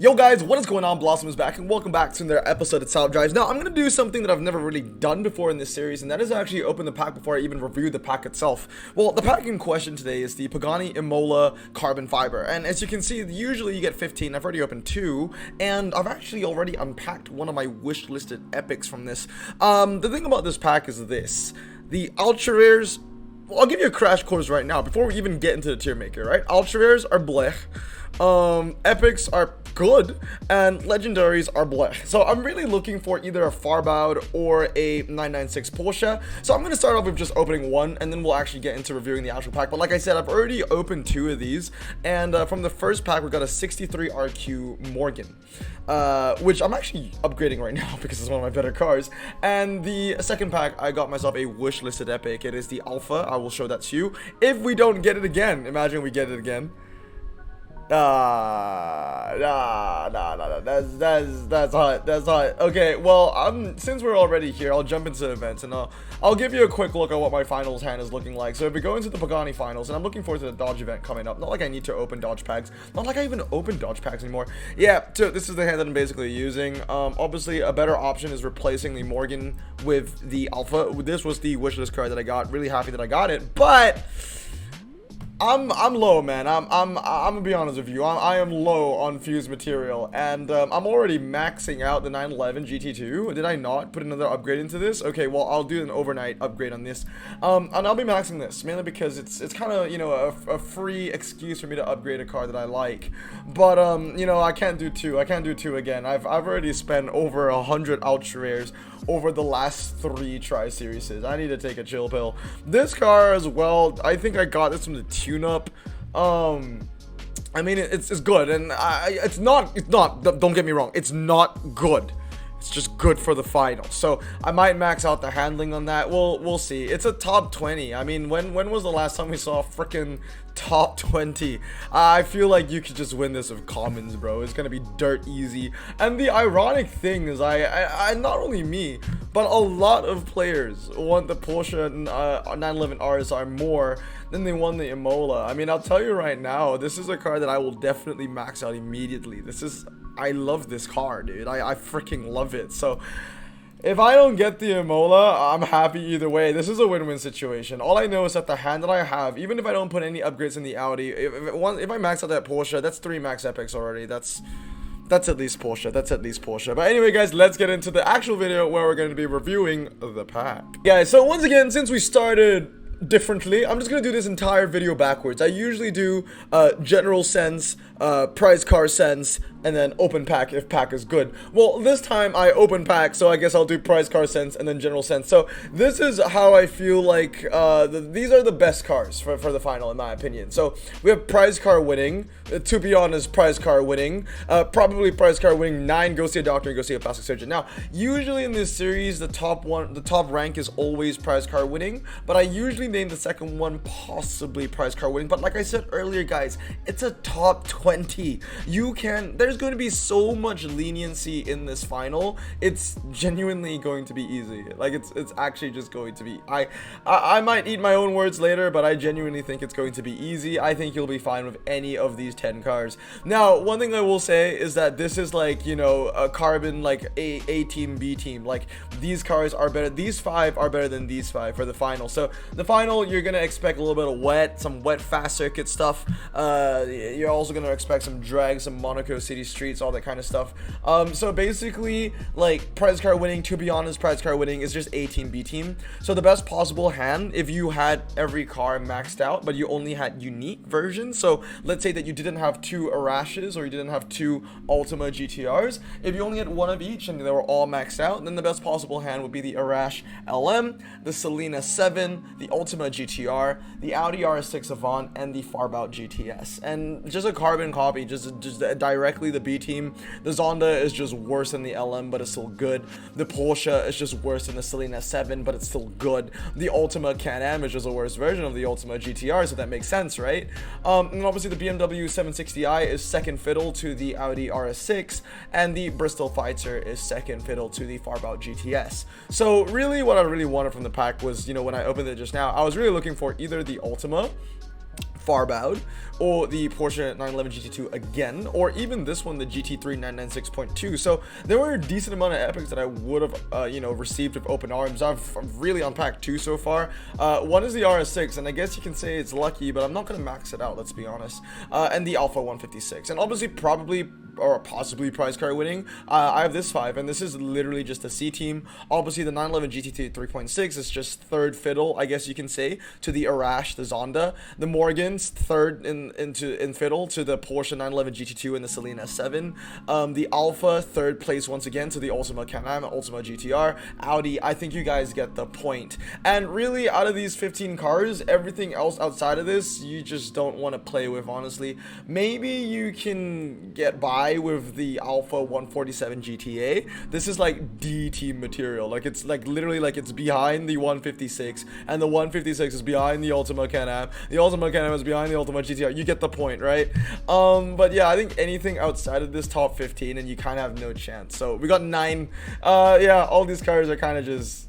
Yo guys, what is going on? Blossom is back and welcome back to another episode of Top Drives. Now, I'm going to do something that I've never really done before in this series, and that is actually open the pack before I even review the pack itself. Well, the pack in question today is the Pagani Imola carbon fiber, and as you can see, usually you get 15. I've already opened 2, and I've actually already unpacked one of my wish-listed epics from this. The thing about this pack is this. The ultra rares, well, I'll give you a crash course right now before we even get into the tier maker, right? Ultra rares are blech. Epics are good, and legendaries are blech. So I'm really looking for either a Farboud or a 996 Porsche. So I'm going to start off with just opening one, and then we'll actually get into reviewing the actual pack. But like I said, I've already opened 2 of these, and from the first pack, we got a 63 RQ Morgan, which I'm actually upgrading right now because it's one of my better cars. And the second pack, I got myself a wish listed epic. It is the Alpha. I will show that to you. If we don't get it again, imagine we get it again. That's hot. Okay, well, since we're already here, I'll jump into events, and I'll give you a quick look at what my finals hand is looking like. So if we go into the Pagani finals, and I'm looking forward to the Dodge event coming up. Not like I need to open Dodge packs, not like I even open Dodge packs anymore. Yeah, so this is the hand that I'm basically using. Obviously a better option is replacing the Morgan with the Alpha. This was the wishlist card that I got. Really happy that I got it, but I'm low, man. I'm gonna be honest with you. I am low on fused material, and I'm already maxing out the 911 GT2. Did I not put another upgrade into this? Okay, well, I'll do an overnight upgrade on this, and I'll be maxing this mainly because it's kind of, you know, a free excuse for me to upgrade a car that I like. But you know, I can't do 2. I can't do 2 again. I've already spent over 100 ultra rares over the last 3 tri-series. I need to take a chill pill. This car as well, I think I got this from the tune-up. I mean, it's good, and it's not, don't get me wrong, it's not good. It's just good for the final. So I might max out the handling on that. We'll see. It's a top 20. I mean, when was the last time we saw a freaking top 20? I feel like you could just win this with commons, bro. It's gonna be dirt easy. And the ironic thing is, I not only me, but a lot of players want the Porsche 911 RSR more than they want the Imola. I mean, I'll tell you right now, this is a car that I will definitely max out immediately. I love this car, dude. I freaking love it. So if I don't get the Imola, I'm happy either way. This is a win-win situation. All I know is that the hand that I have, even if I don't put any upgrades in the Audi, if I max out that Porsche, that's 3 max epics already. That's at least Porsche. That's at least Porsche. But anyway, guys, let's get into the actual video where we're going to be reviewing the pack. Guys, so once again, since we started differently, I'm just gonna do this entire video backwards. I usually do general sense, prize car sense, and then open pack if pack is good. Well, this time I open pack, so I guess I'll do prize car sense and then general sense. So this is how I feel like these are the best cars for the final, in my opinion. So we have prize car winning, to be honest, prize car winning, probably prize car winning 9, go see a doctor and go see a plastic surgeon. Now, usually in this series, the top rank is always prize car winning, but I usually name the second one possibly prize car winning. But like I said earlier, guys, it's a top 20. There's going to be so much leniency in this final. It's genuinely going to be easy. Like, it's actually just going to be, I might eat my own words later, but I genuinely think it's going to be easy. I think you'll be fine with any of these 10 cars. Now, one thing I will say is that this is like, you know, a carbon, like A team, B team. Like, these cars are better. These 5 are better than these 5 for the final. So the final, you're gonna expect a little bit of some wet fast circuit stuff. You're also gonna expect some drag, some Monaco city streets, all that kind of stuff. So basically, like, prize car winning, to be honest, prize car winning is just A team, B team. So the best possible hand, if you had every car maxed out, but you only had unique versions. So let's say that you didn't have 2 Arashes or you didn't have 2 Ultima GTRs. If you only had 1 of each and they were all maxed out, then the best possible hand would be the Arash LM, the Selena 7, the Ultima GTR, the Audi R6 Avant, and the Farboud GTS. And just a carbon copy, just directly the B team. The Zonda is just worse than the LM, but it's still good. The Porsche is just worse than the Selena 7, but it's still good. The Ultima Can-Am is just a worse version of the Ultima GTR, so that makes sense, right? And obviously the BMW 760i is second fiddle to the Audi RS6, and the Bristol Fighter is second fiddle to the Farboud GTS. So really what I really wanted from the pack was, you know, when I opened it just now, I was really looking for either the Ultima Farboud, or the Porsche 911 GT2 again, or even this one, the GT3 996.2. So there were a decent amount of epics that I would have, you know, received with open arms. I've really unpacked two so far. One is the RS6, and I guess you can say it's lucky, but I'm not going to max it out, let's be honest. And the Alpha 156, and obviously probably or possibly prize car winning. I have this 5, and this is literally just a C team. Obviously the 911 GT2 3.6 is just third fiddle, I guess you can say, to the Arash, the Zonda. The Morgans third in fiddle to the Porsche 911 GT2 and the Celine S7. The Alpha third place once again to the Ultima Can-Am, Ultima GTR. Audi, I think you guys get the point. And really, out of these 15 cars, everything else outside of this you just don't want to play with, honestly. Maybe you can get by with the Alpha 147 GTA. This is like D team material. Like, it's like literally like it's behind the 156, and the 156 is behind the Ultima Can-Am. The Ultima Can-Am is behind the Ultima GTR. You get the point, right? But yeah, I think anything outside of this top 15 and you kind of have no chance. So we got 9. Yeah, all these cars are kind of just,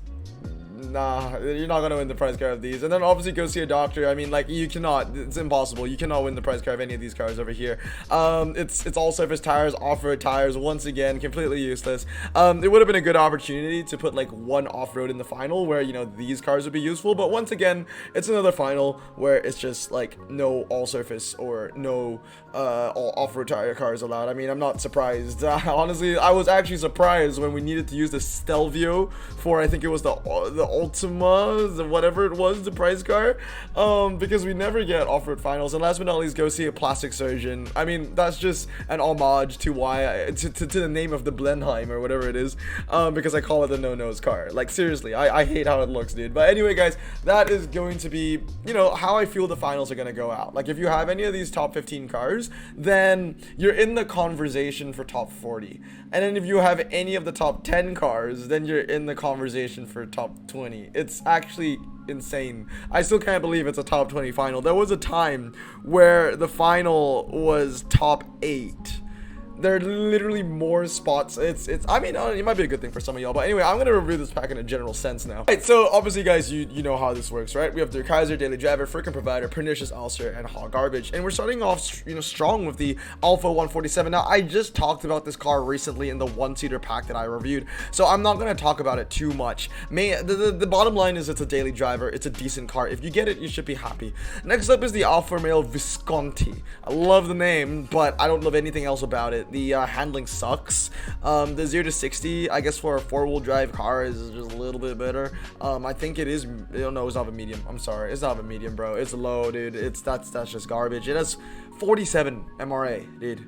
nah, you're not gonna win the prize car of these. And then obviously go see a doctor. I mean, like, you cannot, it's impossible. You cannot win the prize car of any of these cars over here. It's all surface tires, off-road tires, once again, completely useless. It would have been a good opportunity to put like one off-road in the final where, you know, these cars would be useful, but once again, it's another final where it's just like no all surface or no all off-road tire cars allowed. I mean, I'm not surprised. Honestly, I was actually surprised when we needed to use the Stelvio for, I think it was the Ultima, whatever it was, the prize car, because we never get off-road finals. And last but not least, go see a plastic surgeon. I mean, that's just an homage to why to the name of the Blenheim or whatever it is, because I call it the no-nose car. Like, seriously, I hate how it looks, dude. But anyway, guys, that is going to be, you know, how I feel the finals are going to go out. Like, if you have any of these top 15 cars, then you're in the conversation for top 40. And then if you have any of the top 10 cars, then you're in the conversation for top 20. It's actually insane. I still can't believe it's a top 20 final. There was a time where the final was top 8. There are literally more spots. I mean, it might be a good thing for some of y'all, but anyway, I'm gonna review this pack in a general sense now. Alright, so obviously, guys, you know how this works, right? We have the Kaiser, Daily Driver, Freaking Provider, Pernicious Ulcer, and Hot Garbage, and we're starting off, you know, strong with the Alpha 147. Now, I just talked about this car recently in the one-seater pack that I reviewed, so I'm not gonna talk about it too much. The bottom line is it's a Daily Driver. It's a decent car. If you get it, you should be happy. Next up is the Alfa Romeo Visconti. I love the name, but I don't love anything else about it. The handling sucks. The 0 to 60, I guess for a 4-wheel drive car, is just a little bit better. I think it is. No, it's not a medium. I'm sorry, it's not a medium, bro. It's low, dude. That's just garbage. It has 47 MRA, dude.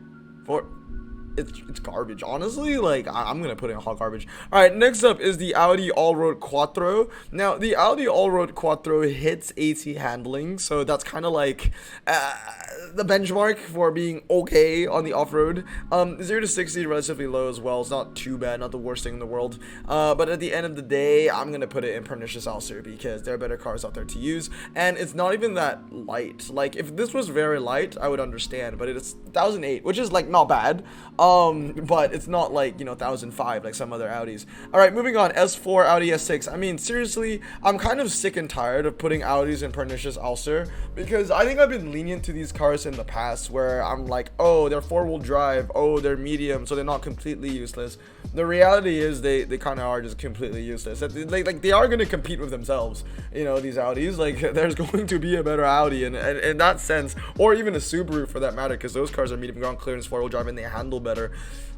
It's garbage, honestly. Like, I'm gonna put in hot garbage. All right, next up is the Audi Allroad Quattro. Now, the Audi Allroad Quattro hits 80 handling, so that's kind of like the benchmark for being okay on the off-road. 0 to 60 relatively low as well. It's not too bad, not the worst thing in the world. But at the end of the day, I'm gonna put it in Pernicious Ulcer because there are better cars out there to use, and it's not even that light. Like, if this was very light, I would understand, but it's 1008, which is like not bad. But it's not like, you know, 1005 like some other Audis. All right, moving on. S4, Audi S6. I mean, seriously, I'm kind of sick and tired of putting Audis in Pernicious Ulcer because I think I've been lenient to these cars in the past where I'm like, oh, they're 4-wheel drive, oh, they're medium, so they're not completely useless. The reality is they kind of are just completely useless. They are going to compete with themselves, you know, these Audis. Like, there's going to be a better Audi in that sense, or even a Subaru for that matter, because those cars are medium ground clearance, 4-wheel drive, and they handle better.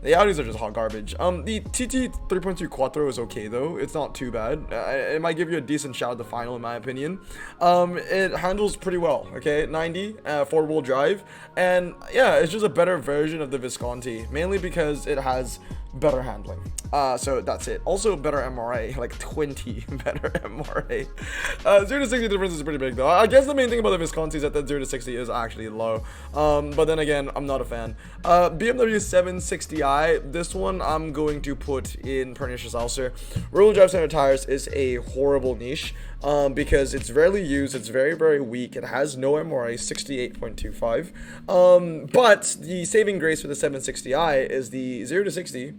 The Audis are just hot garbage. The TT 3.2 Quattro is okay though. It's not too bad. It might give you a decent shot at the final in my opinion. It handles pretty well. Okay, 90, 4-wheel drive, and yeah, it's just a better version of the Visconti, mainly because it has better handling. So that's it. Also better MRA, like 20 better MRA. 0 to 60 difference is pretty big though. I guess the main thing about the Visconti is that the 0 to 60 is actually low. But then again, I'm not a fan. BMW 760i, this one I'm going to put in Pernicious Ulcer. Rear-wheel drive center tires is a horrible niche because it's rarely used. It's very, very weak. It has no MRA, 68.25. But the saving grace for the 760i is the 0 to 60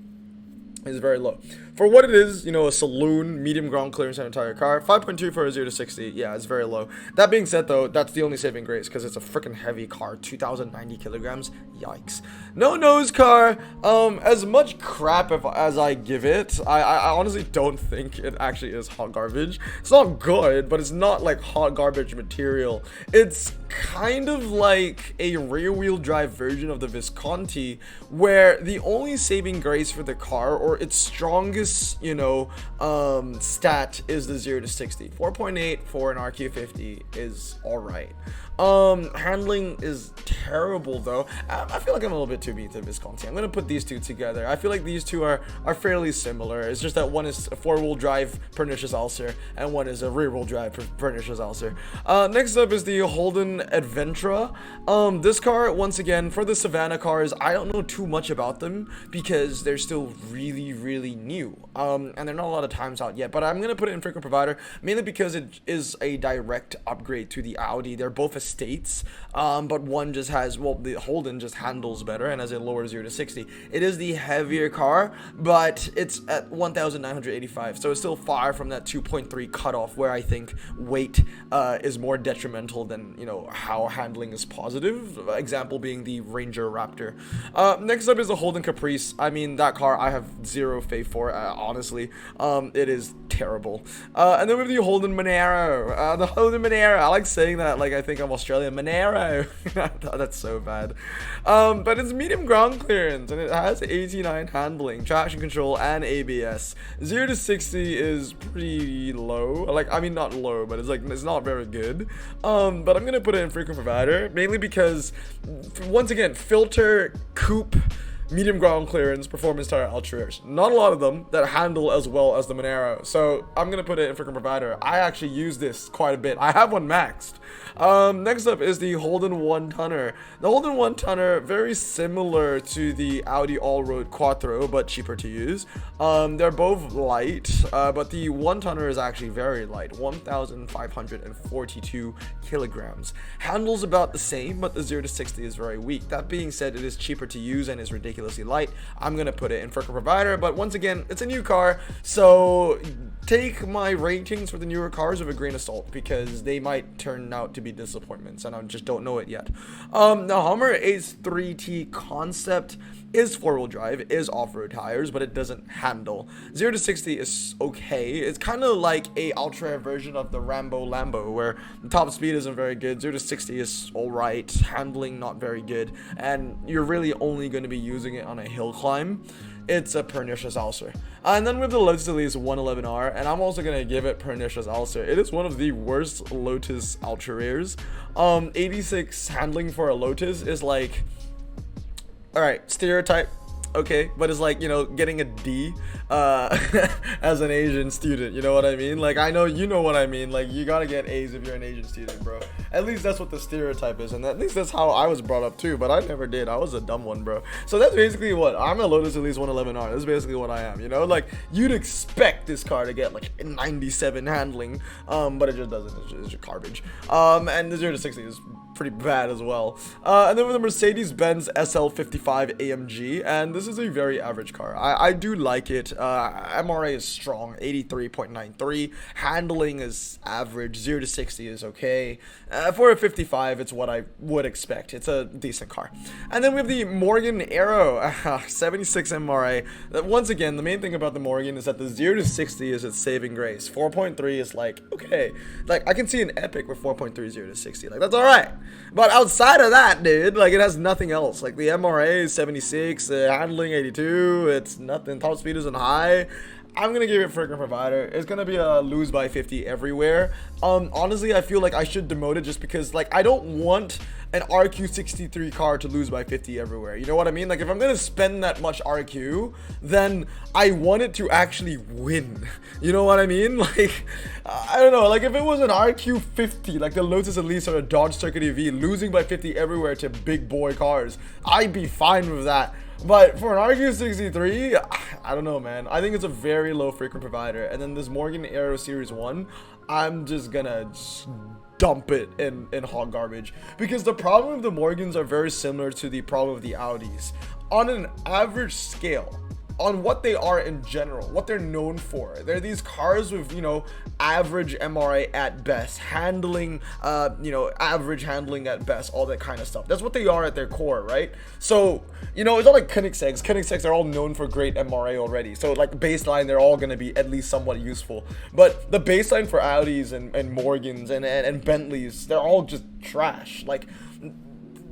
is very low. for what it is, you know, a saloon, medium ground clearance and entire car, 5.2 for a 0 to 60, yeah, it's very low. That being said, though, that's the only saving grace, because it's a freaking heavy car, 2,090 kilograms, yikes. No nose car, as much crap as I give it, I honestly don't think it actually is hot garbage. It's not good, but it's not like hot garbage material. It's kind of like a rear-wheel drive version of the Visconti, where the only saving grace for the car, or its strongest, you know, stat, is the 0 to 60. 4.8 for an RQ50 is alright. Handling is terrible, though. I feel like I'm a little bit too mean to Visconti. I'm gonna put these two together. I feel like these two are fairly similar. It's just that one is a four-wheel drive pernicious ulcer, and one is a rear-wheel drive pernicious ulcer. Next up is the Holden Adventura. This car, once again, for the Savannah cars, I don't know too much about them because they're still really new. And they're not a lot of times out yet, but I'm gonna put it in frequent provider mainly because it is a direct upgrade to the Audi. They're both estates, but one just has, well, the Holden just handles better and has a lower 0 to 60. It is the heavier car, but it's at 1,985, so it's still far from that 2.3 cutoff where I think weight is more detrimental than, you know, how handling is positive. Example being the Ranger Raptor. Next up is the Holden Caprice. I mean, that car I have zero faith for, honestly. It is terrible. And then we have the Holden Monero. The Holden Monero, I like saying that like I think I'm Australian. Monero. That's so bad. But it's medium ground clearance, and it has 89 handling, traction control, and ABS. 0 to 60 is pretty low. Like, I mean, not low, but it's like, it's not very good. But I'm gonna put it in frequent provider, mainly because, once again, filter, coupe, medium ground clearance, performance tire, ultra rares. Not a lot of them that handle as well as the Monero. So I'm gonna put it in frequent provider. I actually use this quite a bit. I have one maxed. Next up is the Holden 1-tonner. The Holden 1-tonner, very similar to the Audi Allroad Quattro, but cheaper to use. They're both light, but the 1-tonner is actually very light, 1,542 kilograms. Handles about the same, but the 0 to 60 is very weak. That being said, it is cheaper to use and is ridiculously light. I'm gonna put it in frequent provider, but once again, it's a new car, so take my ratings for the newer cars with a grain of salt, because they might turn out to be disappointments, and I just don't know it yet. The Hummer Ace 3T concept is four-wheel drive, is off-road tires, but it doesn't handle. 0 to 60 is okay. It's kind of like a ultra version of the Rambo Lambo, where the top speed isn't very good, 0 to 60 is alright, handling not very good, and you're really only going to be using it on a hill climb. It's a pernicious ulcer. And then with the Lotus Elise 111R, and I'm also gonna give it pernicious ulcer. It is one of the worst Lotus ultra rares. 86 handling for a Lotus is like, all right, stereotype, okay, but it's like, you know, getting a D as an Asian student, you know what I mean? Like, I know you know what I mean. Like, you gotta get A's if you're an Asian student, bro. At least that's what the stereotype is, and at least that's how I was brought up too, but I never did. I was a dumb one, bro. So that's basically what I'm. A Lotus Elise 111R. That's basically what I am, you know? Like, you'd expect this car to get like 97 handling, but it just doesn't. It's just garbage. And the 0 to 60 is pretty bad as well. And then with the Mercedes-Benz SL55 AMG, and this is a very average car. I do like it. MRA is strong, 83.93. Handling is average. 0 to 60 is okay. For a 55, it's what I would expect. It's a decent car. And then we have the Morgan Aero, 76 MRA. Once again, the main thing about the Morgan is that the 0 to 60 is its saving grace. 4.3 is like, okay. Like, I can see an Epic with 4.3 0 to 60. Like, that's alright. But outside of that, dude, like, it has nothing else. Like, the MRA is 76, handling 82, it's nothing, top speed isn't high. I'm gonna give it freaking provider. It's gonna be a lose by 50 everywhere. Honestly, I feel like I should demote it just because, like, I don't want an RQ63 car to lose by 50 everywhere. You know what I mean? Like, if I'm gonna spend that much RQ, then I want it to actually win. You know what I mean? Like, I don't know. Like, if it was an RQ50, like the Lotus Elise or a Dodge Circuit EV, losing by 50 everywhere to big boy cars, I'd be fine with that. But for an RQ63, I don't know, man. I think it's a very low frequent provider. And then this Morgan Aero Series 1, I'm just gonna dump it in hot garbage. Because the problem with the Morgans are very similar to the problem of the Audis. On an average scale, on what they are in general, what they're known for. They're these cars with, you know, average MRA at best, handling, you know, average handling at best, all that kind of stuff. That's what they are at their core, right? So, you know, it's not like Koenigseggs. Koenigseggs are all known for great MRA already. So, like, baseline, they're all going to be at least somewhat useful. But the baseline for Audis and Morgans and Bentleys, they're all just trash. Like,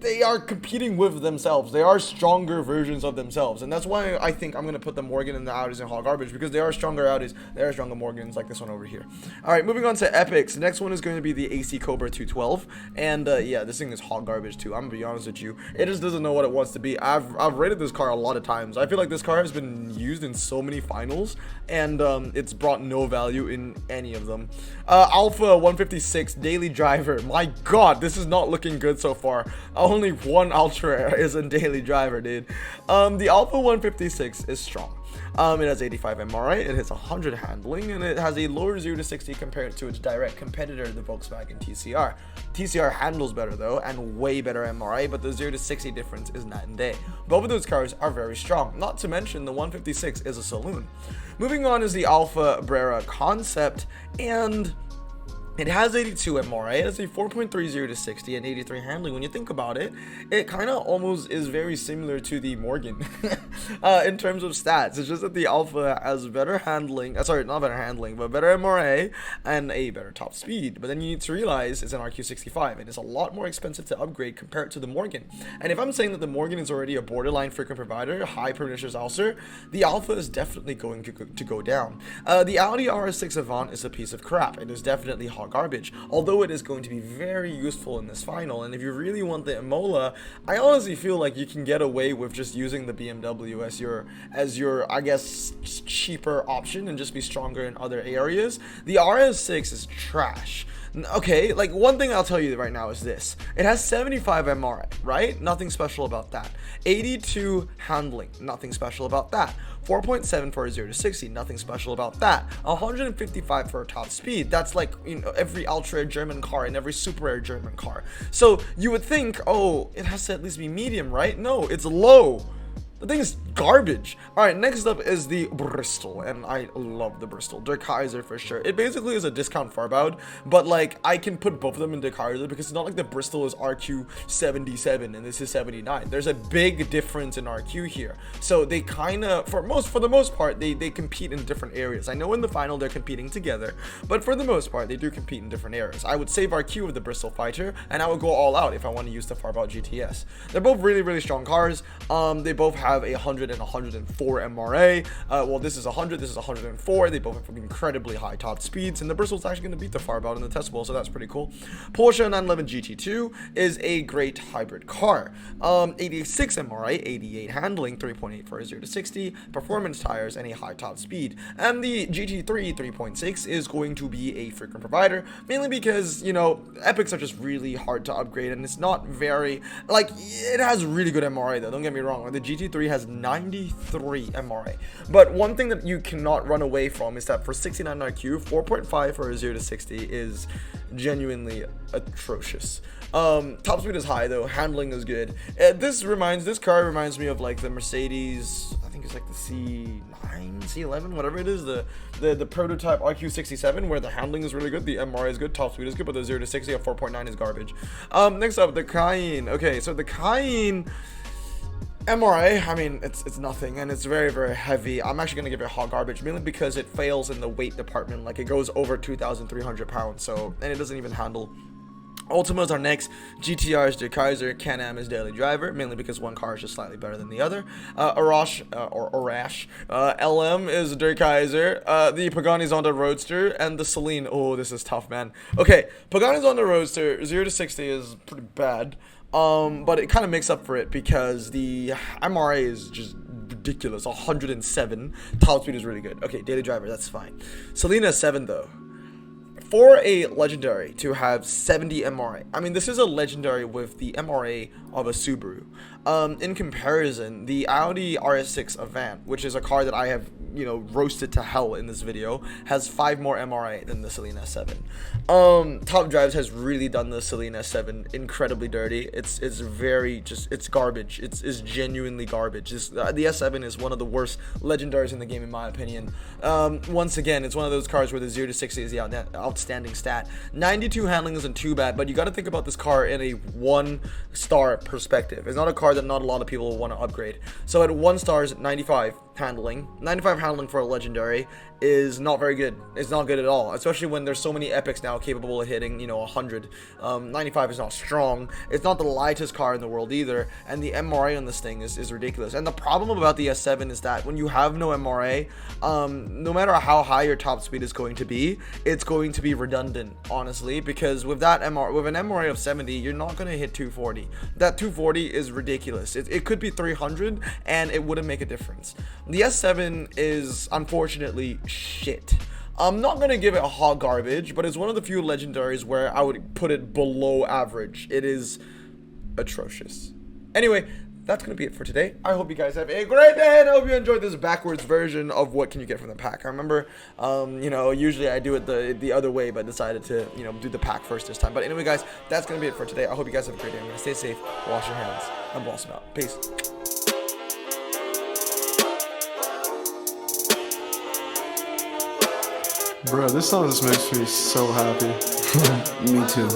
they are competing with themselves. They are stronger versions of themselves. And that's why I think I'm going to put the Morgan and the Audis in hot garbage, because they are stronger Audis, they are stronger Morgans, like this one over here. All right, moving on to epics. The next one is going to be the AC Cobra 212. And yeah, this thing is hot garbage too. I'm going to be honest with you. It just doesn't know what it wants to be. I've rated this car a lot of times. I feel like this car has been used in so many finals, and it's brought no value in any of them. Alpha 156 daily driver. My god, this is not looking good so far. Only one ultra is a daily driver, dude. The Alpha 156 is strong. It has 85 MRA, it has 100 handling, and it has a lower 0 to 60 compared to its direct competitor, the Volkswagen TCR. TCR handles better though, and way better MRA, but the 0 to 60 difference is night and day. Both of those cars are very strong. Not to mention the 156 is a saloon. Moving on is the Alfa Brera Concept, and it has 82 MRA, it has a 4.30 to 60 and 83 handling. When you think about it, it kind of almost is very similar to the Morgan in terms of stats. It's just that the Alpha has better handling, sorry, not better handling, but better MRA and a better top speed. But then you need to realize it's an RQ65 and it's a lot more expensive to upgrade compared to the Morgan. And if I'm saying that the Morgan is already a borderline frequent provider, high pernicious ulcer, the Alpha is definitely going to go down. The Audi RS6 Avant is a piece of crap. It is definitely hot garbage, although it is going to be very useful in this final. And if you really want the Imola, I honestly feel like you can get away with just using the BMW as your I guess cheaper option and just be stronger in other areas. The RS6 is trash. Okay, like one thing I'll tell you right now is this. It has 75 MRA, right? Nothing special about that. 82 handling, nothing special about that. 4.7 for a 0 to 60, nothing special about that. 155 for a top speed. That's like, you know, every ultra German car and every super air German car. So you would think, oh, it has to at least be medium, right? No, it's low. The thing is garbage. Alright, next up is the Bristol, and I love the Bristol. Der Kaiser for sure. It basically is a discount Farboud, but like, I can put both of them in Der Kaiser because it's not like the Bristol is RQ77 and this is 79. There's a big difference in RQ here. So they kind of, for the most part, they compete in different areas. I know in the final they're competing together, but for the most part, they do compete in different areas. I would save RQ with the Bristol Fighter, and I would go all out if I want to use the Farboud GTS. They're both really, really strong cars. They both have a 100 and 104 MRA. Well, this is 100, this is 104. They both have incredibly high top speeds, and the Bristol's actually going to beat the Farboud in the test bowl, so that's pretty cool. Porsche 911 GT2 is a great hybrid car. 86 MRA, 88 handling, 3.8 for a 0 to 60, performance tires, and a high top speed. And the GT3 3.6 is going to be a frequent provider, mainly because, you know, epics are just really hard to upgrade, and it's not very, like, it has really good MRA though, don't get me wrong. Like, the GT3 has 93 MRA, but one thing that you cannot run away from is that for 69 IQ, 4.5 for a 0 to 60 is genuinely atrocious. Top speed is high though, handling is good. This car reminds me of like the Mercedes, I think it's like the C9, C11, whatever it is, the prototype RQ67, where the handling is really good, the MRI is good, top speed is good, but the 0 to 60 at 4.9 is garbage. Next up, the Cayenne. Okay, so the Cayenne MRA, I mean, it's nothing, and it's very, very heavy. I'm actually going to give it hot garbage, mainly because it fails in the weight department. Like, it goes over 2,300 pounds, so, and it doesn't even handle. Ultimas are next. GTR is Der Kaiser. Can-Am is Daily Driver, mainly because one car is just slightly better than the other. Arash, LM is Der Kaiser. The Pagani Zonda Roadster, and the Celine. Oh, this is tough, man. Okay, Pagani Zonda Roadster, 0 to 60 is pretty bad. But it kind of makes up for it because the MRA is just ridiculous. 107. Top speed is really good. Okay, Daily Driver, that's fine. Selena 7 though. for a legendary to have 70 MRA, I mean, this is a legendary with the MRA of a Subaru. In comparison, the Audi RS6 Avant, which is a car that I have, you know, roasted to hell in this video, has 5 more MRA than the Celine S7. Top Drives has really done the Celine S7 incredibly dirty. It's very it's garbage. It's genuinely garbage. The S7 is one of the worst legendaries in the game, in my opinion. Once again, it's one of those cars where the 0 to 60 is the outstanding stat. 92 handling isn't too bad, but you got to think about this car in a 1-star perspective. It's not a car that not a lot of people will want to upgrade. So at 1 star is 95 handling. 95 handling for a legendary is not very good. It's not good at all, especially when there's so many epics now capable of hitting, you know, 100. 95 is not strong. It's not the lightest car in the world either, and the MRA on this thing is ridiculous. And the problem about the S7 is that when you have no MRA, no matter how high your top speed is going to be, it's going to be redundant, honestly, because with an MRA of 70, you're not going to hit 240. That 240 is ridiculous. It could be 300 and it wouldn't make a difference. The S7 is unfortunately shit. I'm not going to give it a hot garbage, but it's one of the few legendaries where I would put it below average. It is atrocious. Anyway, that's going to be it for today. I hope you guys have a great day, and I hope you enjoyed this backwards version of what can you get from the pack. I remember, you know, usually I do it the other way, but decided to, you know, do the pack first this time. But anyway, guys, that's going to be it for today. I hope you guys have a great day. I'm going to stay safe, wash your hands, and blossom out. Peace. Bro, this song just makes me so happy. Me too.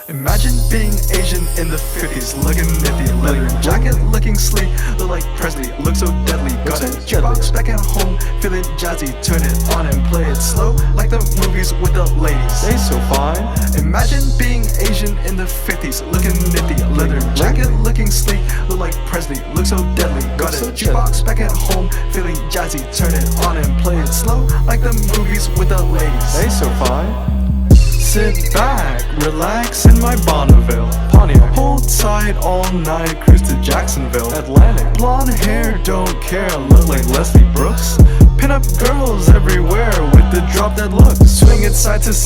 Imagine being Asian in the 50s, looking nifty, leather jacket, looking sleek, look like Presley, look so deadly. Got a jukebox back at home, feeling jazzy, turn it on and play it slow, like the movies with the ladies. They so fine. Imagine being Asian in the 50s, looking nifty, leather jacket, looking sleek, look like Presley, look so deadly. Got a jukebox back at home, feeling jazzy, turn it on and play it slow, like the movies with the ladies. They so fine. Sit back, relax in my Bonneville Pontiac. Hold tight all night, cruise to Jacksonville Atlantic. Blonde hair, don't care, look like Leslie Brooks. Pin up girls everywhere with the drop dead look. Swing it side to side.